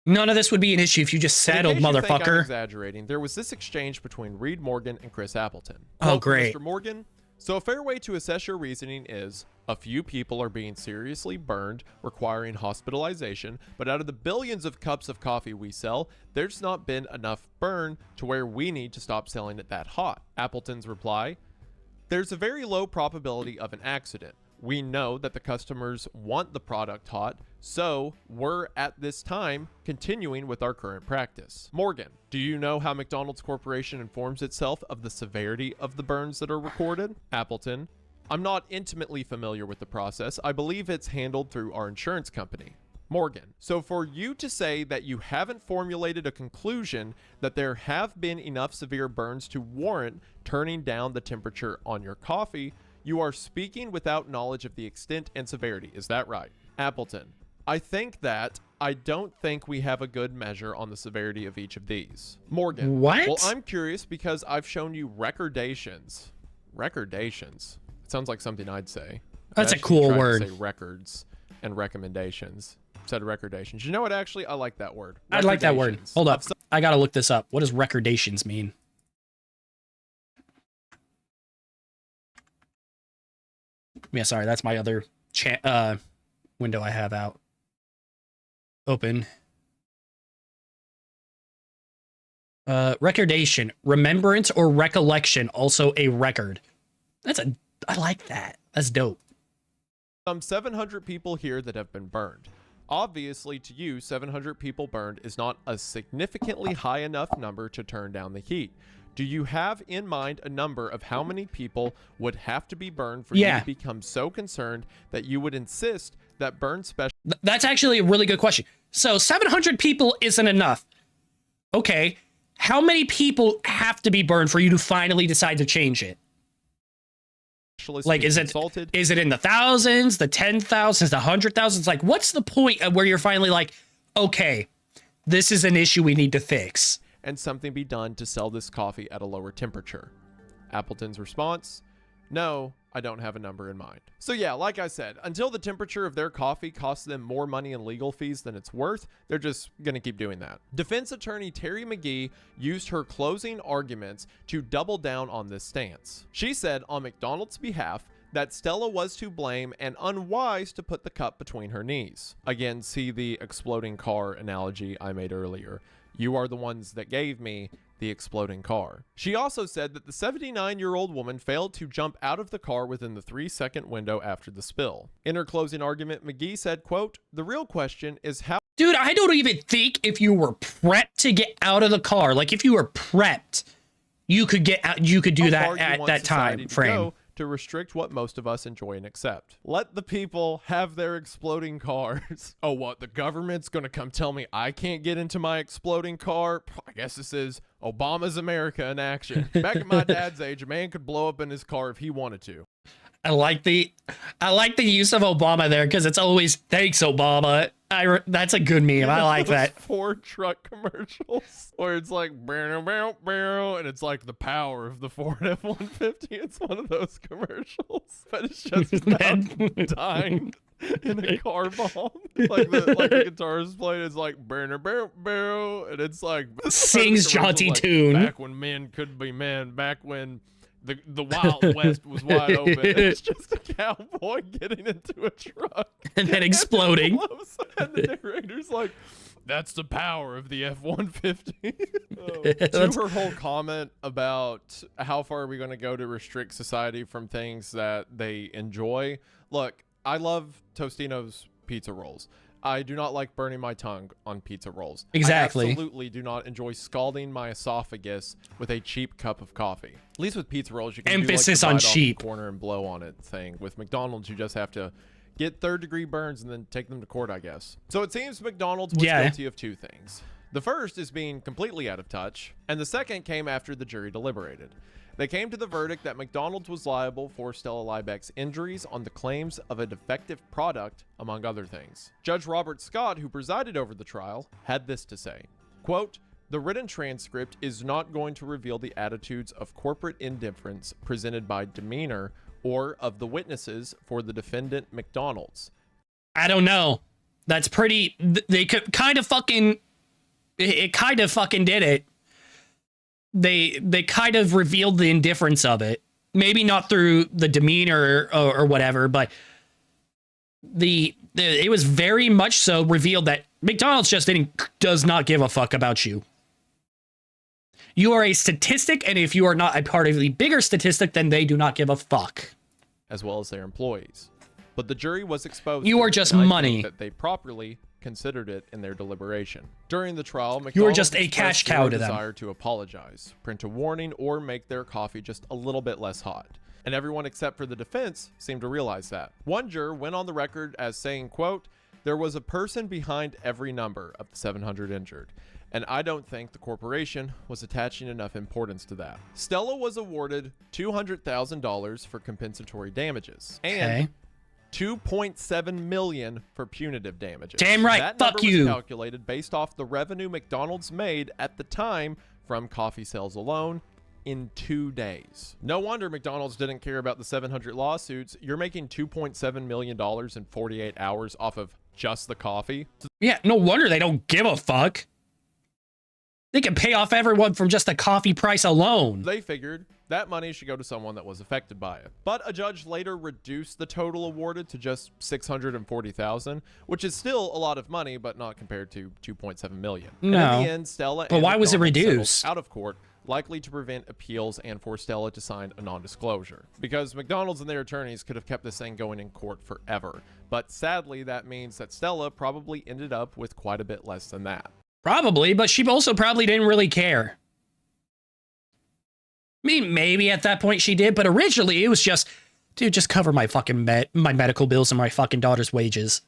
None of this would be an issue if you just In settled, case you think I'm motherfucker. exaggerating, there was this exchange between Reed Morgan and Chris Appleton. Oh, Quote from great. Mr. Morgan, so a fair way to assess your reasoning is a few people are being seriously burned, requiring hospitalization, but out of the billions of cups of coffee we sell, there's not been enough burn to where we need to stop selling it that hot. Appleton's reply, there's a very low probability of an accident. We know that the customers want the product hot, so we're at this time continuing with our current practice. Morgan, do you know how McDonald's Corporation informs itself of the severity of the burns that are recorded? Appleton, I'm not intimately familiar with the process. I believe it's handled through our insurance company. Morgan, so for you to say that you haven't formulated a conclusion that there have been enough severe burns to warrant turning down the temperature on your coffee, you are speaking without knowledge of the extent and severity. Is that right? Appleton, I don't think we have a good measure on the severity of each of these. Morgan, What? Well, I'm curious because I've shown you recordations. Recordations. It sounds like something I'd say. That's I a cool actually tried to word. say records and recommendations. Said recordations. You know what? Actually, I like that word. I like that word. Recordations. Hold up. I gotta look this up. What does recordations mean? Yeah, sorry. That's my other window I have out. Open. Recordation. Remembrance or recollection. Also a record. I like that. That's dope. Some 700 people here that have been burned. Obviously, to you, 700 people burned is not a significantly high enough number to turn down the heat. Do you have in mind a number of how many people would have to be burned for you to become so concerned that you would insist that burn special? That's actually a really good question. So 700 people isn't enough. Okay. How many people have to be burned for you to finally decide to change it? Like, is it in the thousands, the 10,000s, the 100,000s? Like, what's the point of where you're finally like, okay, this is an issue we need to fix? And something be done to sell this coffee at a lower temperature? Appleton's response, no, I don't have a number in mind. So yeah, like I said, until the temperature of their coffee costs them more money in legal fees than it's worth, they're just gonna keep doing that. Defense attorney Terry McGee used her closing arguments to double down on this stance. She said on McDonald's behalf that Stella was to blame and unwise to put the cup between her knees. Again, see the exploding car analogy I made earlier. You are the ones that gave me the exploding car. She also said that the 79-year-old woman failed to jump out of the car within the 3-second window after the spill. In her closing argument, McGee said, quote, the real question is how— Dude, I don't even think if you were prepped to get out of the car, like if you were prepped, you could get out, you could do that at that time frame. To restrict what most of us enjoy and accept. Let the people have their exploding cars. Oh, what? The government's gonna come tell me I can't get into my exploding car? I guess this is Obama's America in action. Back at my dad's age, a man could blow up in his car if he wanted to. I like the use of Obama there because it's always thanks Obama. That's a good meme. I like that. Ford truck commercials where it's like and it's like the power of the Ford F-150. It's one of those commercials, but it's just about dying in a car bomb. Like the guitar is playing, it's like and it's like sings jaunty like, tune. Back when men could be men. Back when the Wild West was wide open. It's just a cowboy getting into a truck and then exploding. And the narrator's like, that's the power of the F-150. To her whole comment about how far are we going to go to restrict society from things that they enjoy. Look, I love Tostino's pizza rolls. I do not like burning my tongue on pizza rolls. Exactly. I absolutely do not enjoy scalding my esophagus with a cheap cup of coffee. At least with pizza rolls, you can emphasis do like on the bite off cheap the corner and blow on it thing. With McDonald's, you just have to get third-degree burns and then take them to court, I guess. So it seems McDonald's was guilty of two things. The first is being completely out of touch, and the second came after the jury deliberated. They came to the verdict that McDonald's was liable for Stella Liebeck's injuries on the claims of a defective product, among other things. Judge Robert Scott, who presided over the trial, had this to say, quote, the written transcript is not going to reveal the attitudes of corporate indifference presented by demeanor or of the witnesses for the defendant McDonald's. I don't know. That's pretty, they could kind of fucking, it kind of fucking did it. They kind of revealed the indifference of it. Maybe not through the demeanor or whatever, but it was very much so revealed that McDonald's just does not give a fuck about you. You are a statistic, and if you are not a part of the bigger statistic, then they do not give a fuck. As well as their employees. But the jury was exposed. You to are it, just and I think money. that they properly considered it in their deliberation. During the trial, McDonald's You are just a expressed cash cow zero to them. desire to apologize, print a warning, or make their coffee just a little bit less hot. And everyone except for the defense seemed to realize that. One juror went on the record as saying, quote, "There was a person behind every number of the 700 injured. And I don't think the corporation was attaching enough importance to that." Stella was awarded $200,000 for compensatory damages and $2.7 million for punitive damages. Damn right, That fuck number you. was calculated based off the revenue McDonald's made at the time from coffee sales alone in 2 days. No wonder McDonald's didn't care about the 700 lawsuits. You're making $2.7 million in 48 hours off of just the coffee. Yeah, no wonder they don't give a fuck. They can pay off everyone from just the coffee price alone. They figured that money should go to someone that was affected by it. But a judge later reduced the total awarded to just $640,000, which is still a lot of money, but not compared to $2.7 million. And No. in the end, Stella But and why was it McDonald's settled reduced? out of court, likely to prevent appeals and for Stella to sign a non-disclosure. Because McDonald's and their attorneys could have kept this thing going in court forever. But sadly, that means that Stella probably ended up with quite a bit less than that. Probably, but she also probably didn't really care. I mean, maybe at that point she did, but originally it was just, dude, just cover my fucking my medical bills and my fucking daughter's wages.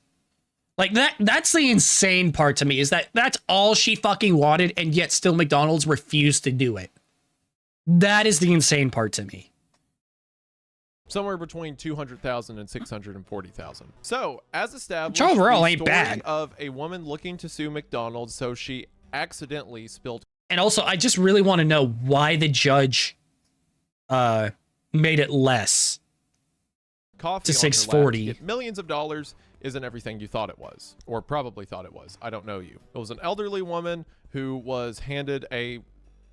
Like that's the insane part to me, is that that's all she fucking wanted, and yet still McDonald's refused to do it. That is the insane part to me. Somewhere between 200,000 and 640,000. So, as established, Which overall the ain't story bad. of a woman looking to sue McDonald's so she accidentally spilled And also, I just really want to know why the judge made it less. coffee to on her lap 640. to get millions of dollars isn't everything you thought it was, or probably thought it was. I don't know you. It was an elderly woman who was handed a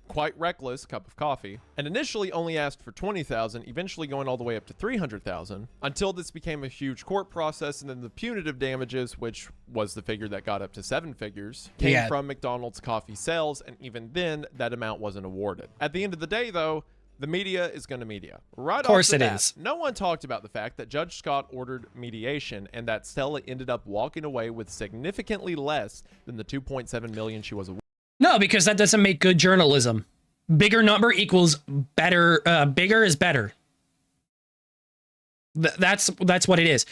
quite reckless cup of coffee and initially only asked for 20,000, eventually going all the way up to 300,000, until this became a huge court process. And then the punitive damages, which was the figure that got up to 7 figures, came from McDonald's coffee sales, and even then that amount wasn't awarded. At the end of the day though, the media is going to media. Right Of course off the it bat, is. no one talked about the fact that Judge Scott ordered mediation and that Stella ended up walking away with significantly less than the 2.7 million she was awarded. No, because that doesn't make good journalism. Bigger number equals better. Bigger is better. That's what it is.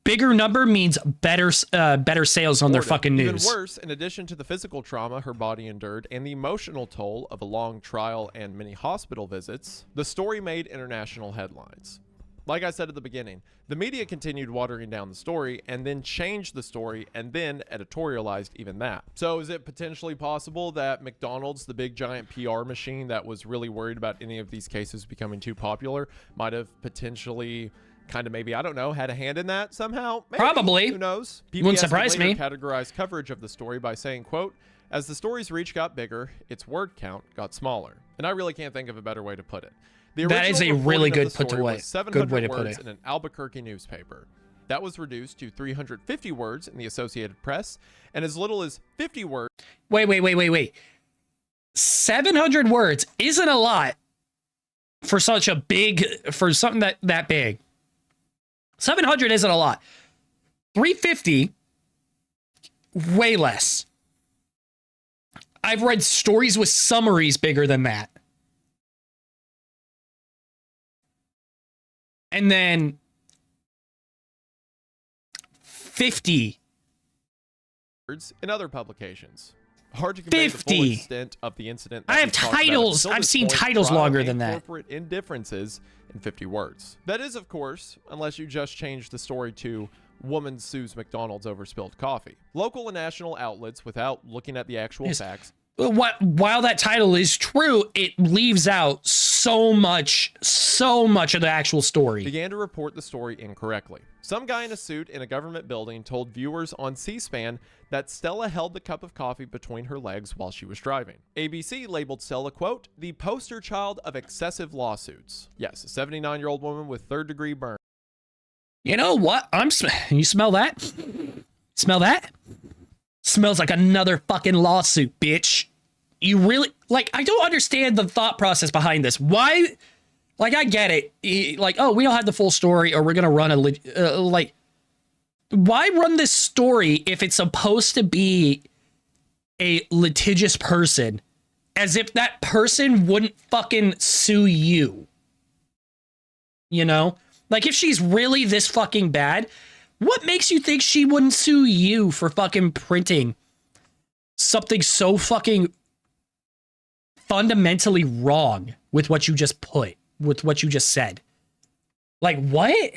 Bigger number means better sales on their fucking news. Even worse, in addition to the physical trauma her body endured and the emotional toll of a long trial and many hospital visits, the story made international headlines. Like I said at the beginning, the media continued watering down the story and then changed the story and then editorialized even that. So is it potentially possible that McDonald's, the big giant PR machine that was really worried about any of these cases becoming too popular, might have potentially kind of maybe, I don't know, had a hand in that somehow? Maybe. Probably. Who knows? Wouldn't surprise me. Categorized coverage of the story by saying, quote, "As the story's reach got bigger, its word count got smaller." And I really can't think of a better way to put it. The That is a original really reporting of good the put story away. was 700 Good way to put words it. in an Albuquerque newspaper. That was reduced to 350 words in the Associated Press, and as little as 50 words. Wait. 700 words isn't a lot for such a big, for something that big. 700 isn't a lot. 350, way less. I've read stories with summaries bigger than that. And then 50 words in other publications. Hard to convey the full 50. extent of the incident. I that have we talked about titles. until I've this seen point, titles trial longer and than that. Corporate indifferences in 50 words. That is, of course, unless you just change the story to "Woman sues McDonald's over spilled coffee." Local and national outlets, without looking at the actual facts, while that title is true, it leaves out so much of the actual story. began to report the story incorrectly. Some guy in a suit in a government building told viewers on C-SPAN that Stella held the cup of coffee between her legs while she was driving. ABC labeled Stella, quote, "the poster child of excessive lawsuits." Yes, a 79-year-old woman with third-degree burn. You know what? You smell that? Smell that? Smells like another fucking lawsuit, bitch. You really, like, I don't understand the thought process behind this. Why Like, I get it. Like, oh, we don't have the full story, or we're gonna run a like. Why run this story if it's supposed to be a litigious person, as if that person wouldn't fucking sue you? You know, like, if she's really this fucking bad, what makes you think she wouldn't sue you for fucking printing something so fucking fundamentally wrong with what you just put, with what you just said? Like, what?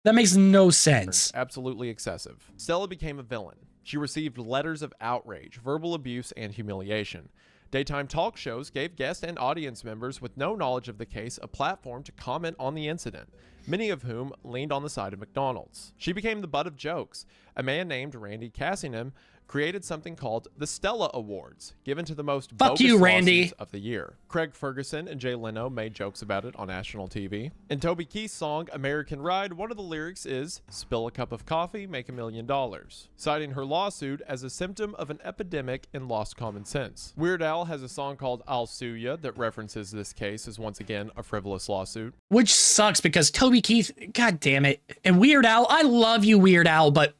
That makes no sense. Absolutely excessive. Stella became a villain. She received letters of outrage, verbal abuse, and humiliation. Daytime talk shows gave guest and audience members with no knowledge of the case a platform to comment on the incident, many of whom leaned on the side of McDonald's. She became the butt of jokes. A man named Randy Cassingham created something called the Stella Awards, given to the most bogus lawsuits of the year. Craig Ferguson and Jay Leno made jokes about it on national TV. In Toby Keith's song American Ride, one of the lyrics is, "Spill a cup of coffee, make $1 million," citing her lawsuit as a symptom of an epidemic in lost common sense. Weird Al has a song called I'll Sue Ya that references this case as once again a frivolous lawsuit. Which sucks because Toby Keith, god damn it, and Weird Al, I love you, Weird Al, but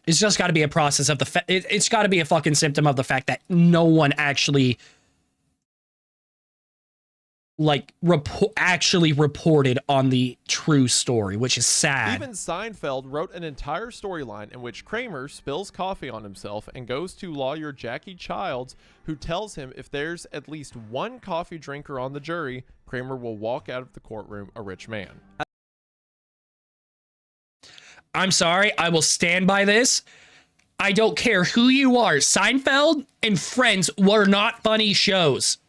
it's just got to be a process of the it's got to be a fucking symptom of the fact that no one actually like reported on the true story, which is sad. Even Seinfeld wrote an entire storyline in which Kramer spills coffee on himself and goes to lawyer Jackie Childs, who tells him if there's at least one coffee drinker on the jury, Kramer will walk out of the courtroom a rich man. I'm sorry, I will stand by this. I don't care who you are. Seinfeld and Friends were not funny shows.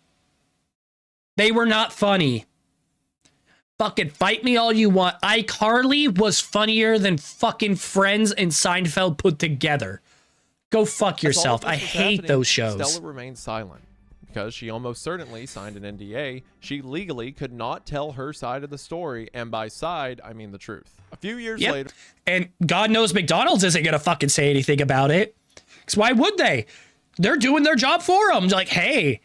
They were not funny. Fucking fight me all you want. iCarly was funnier than fucking Friends and Seinfeld put together. Go fuck yourself. I hate those shows. Stella remained silent. Because she almost certainly signed an NDA, she legally could not tell her side of the story, and by side, I mean the truth. A few years later... And God knows McDonald's isn't going to fucking say anything about it. Because why would they? They're doing their job for them. Like, hey,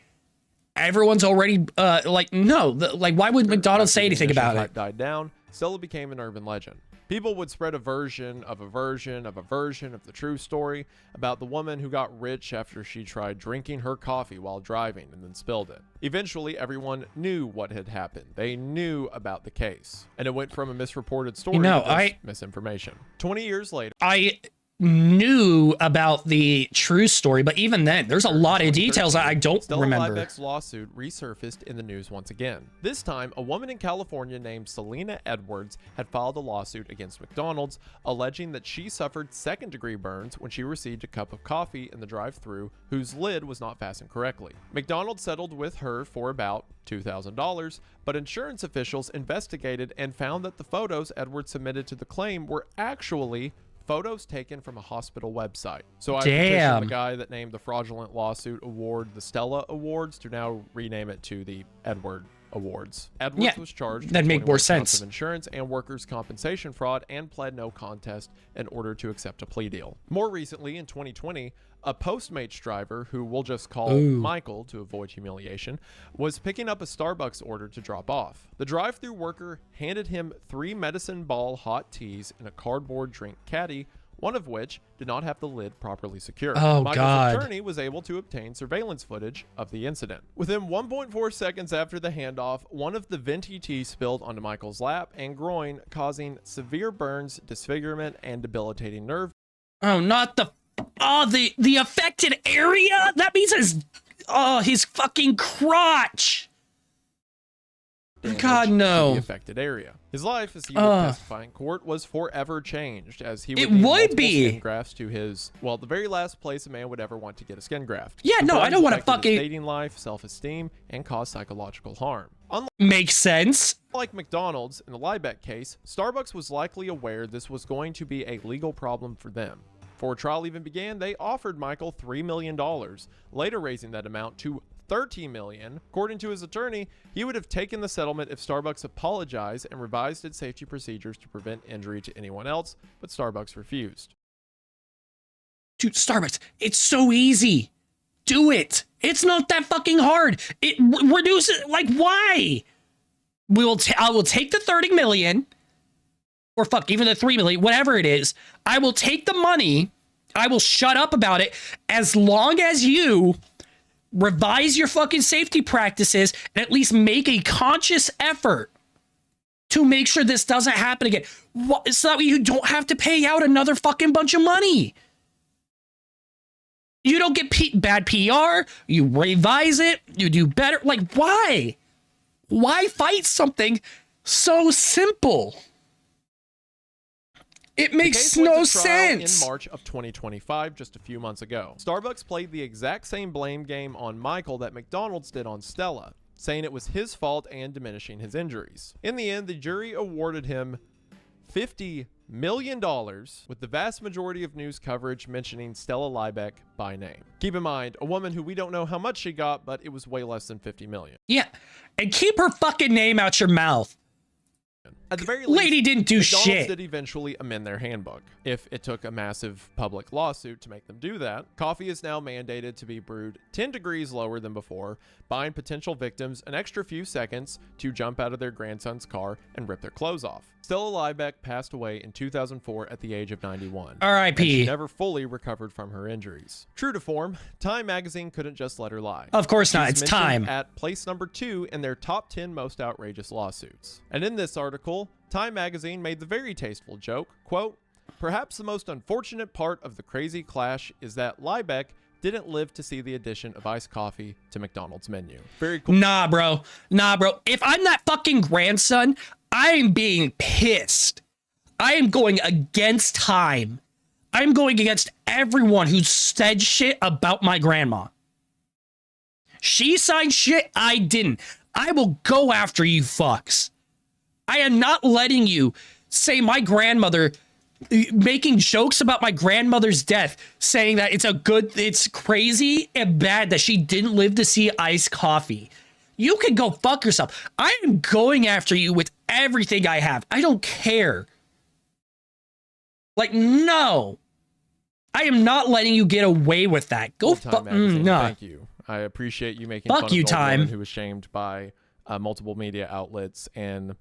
everyone's already, like, no. Like, why would McDonald's say anything about it? Died down, Stella became an urban legend. People would spread a version of a version of a version of the true story about the woman who got rich after she tried drinking her coffee while driving and then spilled it. Eventually, everyone knew what had happened. They knew about the case. And it went from a misreported story to misinformation. 20 years later... I knew about the true story, but even then, there's a lot of details I don't remember. Stella Liebeck's lawsuit resurfaced in the news once again. This time, a woman in California named Selena Edwards had filed a lawsuit against McDonald's, alleging that she suffered second-degree burns when she received a cup of coffee in the drive-thru whose lid was not fastened correctly. McDonald's settled with her for about $2,000, but insurance officials investigated and found that the photos Edwards submitted to the claim were actually photos taken from a hospital website. So I petitioned the guy that named the fraudulent lawsuit award the Stella Awards to now rename it to the Edward Awards. Edwards was charged that make more sense of insurance and workers' compensation fraud and pled no contest in order to accept a plea deal. More recently, in 2020, a Postmates driver, who we'll just call Michael to avoid humiliation, was picking up a Starbucks order to drop off. The drive-thru worker handed him 3 medicine ball hot teas in a cardboard drink caddy, one of which did not have the lid properly secured. Michael's attorney was able to obtain surveillance footage of the incident. Within 1.4 seconds after the handoff, one of the venti teas spilled onto Michael's lap and groin, causing severe burns, disfigurement, and debilitating nerve. Oh, not the... Oh, the affected area? That means his fucking crotch. God, no. The affected area. His life, as he would testify in court, was forever changed, as he would need skin grafts to his, well, the very last place a man would ever want to get a skin graft. Yeah, no, I don't want to fucking... dating life, self-esteem, and cause psychological harm. Makes sense. Like McDonald's, in the Liebeck case, Starbucks was likely aware this was going to be a legal problem for them. Before trial even began, they offered Michael $3 million, later raising that amount to $30 million. According to his attorney, he would have taken the settlement if Starbucks apologized and revised its safety procedures to prevent injury to anyone else, but Starbucks refused. Dude, Starbucks, it's so easy. do it. It's not that fucking hard. It reduces, like, why? I will take the 30 million, or fuck, even the 3 million, whatever it is. I will take the money. I will shut up about it as long as you revise your fucking safety practices and at least make a conscious effort to make sure this doesn't happen again. So that you don't have to pay out another fucking bunch of money. You don't get bad PR. You revise it. You do better. Like, why? Why fight something so simple? It makes no sense. In March of 2025, just a few months ago, Starbucks played the exact same blame game on Michael that McDonald's did on Stella, saying it was his fault and diminishing his injuries. In the end, the jury awarded him $50 million, with the vast majority of news coverage mentioning Stella Liebeck by name. Keep in mind, a woman who we don't know how much she got, but it was way less than 50 million. Yeah, and keep her fucking name out your mouth. At the very least, lady didn't do McDonald's shit. did eventually amend their handbook. If it took a massive public lawsuit to make them do that, coffee is now mandated to be brewed 10 degrees lower than before, buying potential victims an extra few seconds to jump out of their grandson's car and rip their clothes off. Stella Liebeck passed away in 2004 at the age of 91. R.I.P. And she never fully recovered from her injuries. True to form, Time magazine couldn't just let her lie. Of course not. She's It's mentioned Time. at place number 2 in their top 10 most outrageous lawsuits. And in this article, Time magazine made the very tasteful joke, quote, "Perhaps the most unfortunate part of the crazy clash is that Liebeck didn't live to see the addition of iced coffee to McDonald's menu." Very cool. Nah, bro. Nah, bro. If I'm that fucking grandson, I am being pissed. I am going against Time. I'm going against everyone who said shit about my grandma. She signed shit, I didn't. I will go after you fucks. I am not letting you say my grandmother, making jokes about my grandmother's death, saying that it's crazy and bad that she didn't live to see iced coffee. You can go fuck yourself. I am going after you with everything I have. I don't care. Like, no. I am not letting you get away with that. Go fuck. No. Thank you. I appreciate you making Fuck fun you, of an old Time. woman who was shamed by multiple media outlets and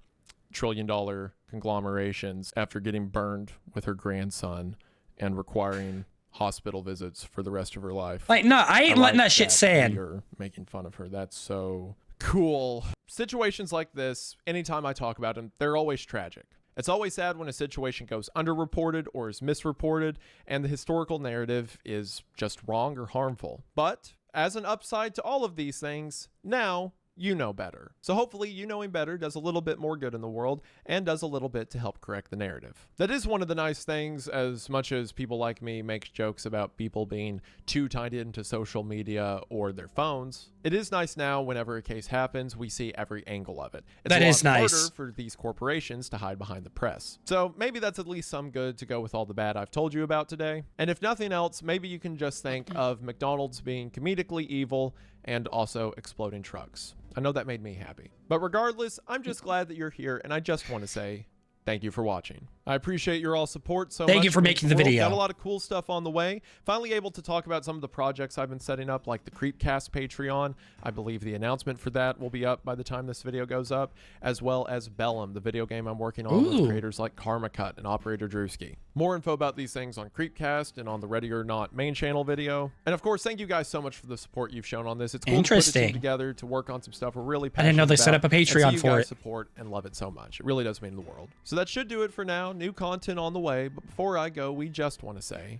trillion-dollar conglomerations after getting burned with her grandson and requiring hospital visits for the rest of her life. Like, no, I ain't letting that shit stand. You're making fun of her. That's so cool. Situations like this, anytime I talk about them, they're always tragic. It's always sad when a situation goes underreported or is misreported and the historical narrative is just wrong or harmful. But as an upside to all of these things, now you know better. So hopefully you knowing better does a little bit more good in the world and does a little bit to help correct the narrative. That is one of the nice things, as much as people like me make jokes about people being too tied into social media or their phones. It is nice now whenever a case happens, we see every angle of it. It's That a lot is nice. harder for these corporations to hide behind the press. So maybe that's at least some good to go with all the bad I've told you about today. And if nothing else, maybe you can just think of McDonald's being comedically evil and also exploding trucks. I know that made me happy. But regardless, I'm just glad that you're here, and I just want to say thank you for watching. I appreciate your all support so much. Thank you for making the video. Got a lot of cool stuff on the way. Finally able to talk about some of the projects I've been setting up, like the Creepcast Patreon. I believe the announcement for that will be up by the time this video goes up, as well as Bellum, the video game I'm working on with creators like Karma Cut and Operator Drewski. More info about these things on Creepcast and on the Ready or Not main channel video. And of course, thank you guys so much for the support you've shown on this. It's cool to put a team together to work on some stuff we're really passionate I didn't know they about, set up a Patreon and see you for guys it. support and love it so much. It really does mean the world. So that should do it for now. New content on the way, but before I go, we just want to say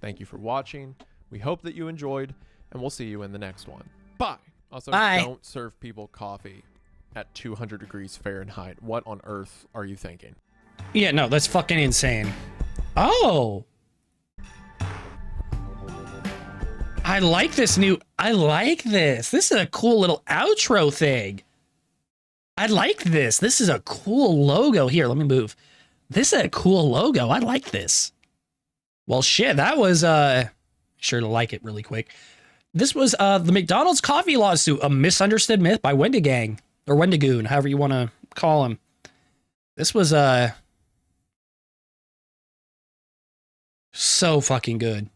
thank you for watching. We hope that you enjoyed, and we'll see you in the next one. Bye. Also, Bye. don't serve people coffee at 200 degrees Fahrenheit. What on earth are you thinking? Yeah, no, that's fucking insane. Oh. I like this I like this. This is a cool little outro thing. I like this. This is a cool logo. Here, let me move. This is a cool logo. I like this. Well, shit, that was, sure to like it really quick. This was, the McDonald's coffee lawsuit, a misunderstood myth by Wendigang, or Wendigoon, however you want to call him. This was, so fucking good.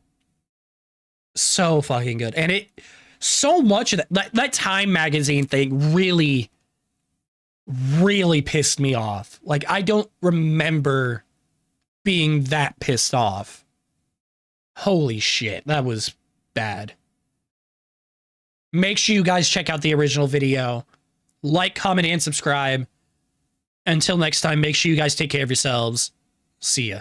So fucking good. And it, so much of that Time magazine thing really pissed me off. Like, I don't remember being that pissed off. Holy shit, that was bad. Make sure you guys check out the original video. Like, comment, and subscribe. Until next time, make sure you guys take care of yourselves. See ya.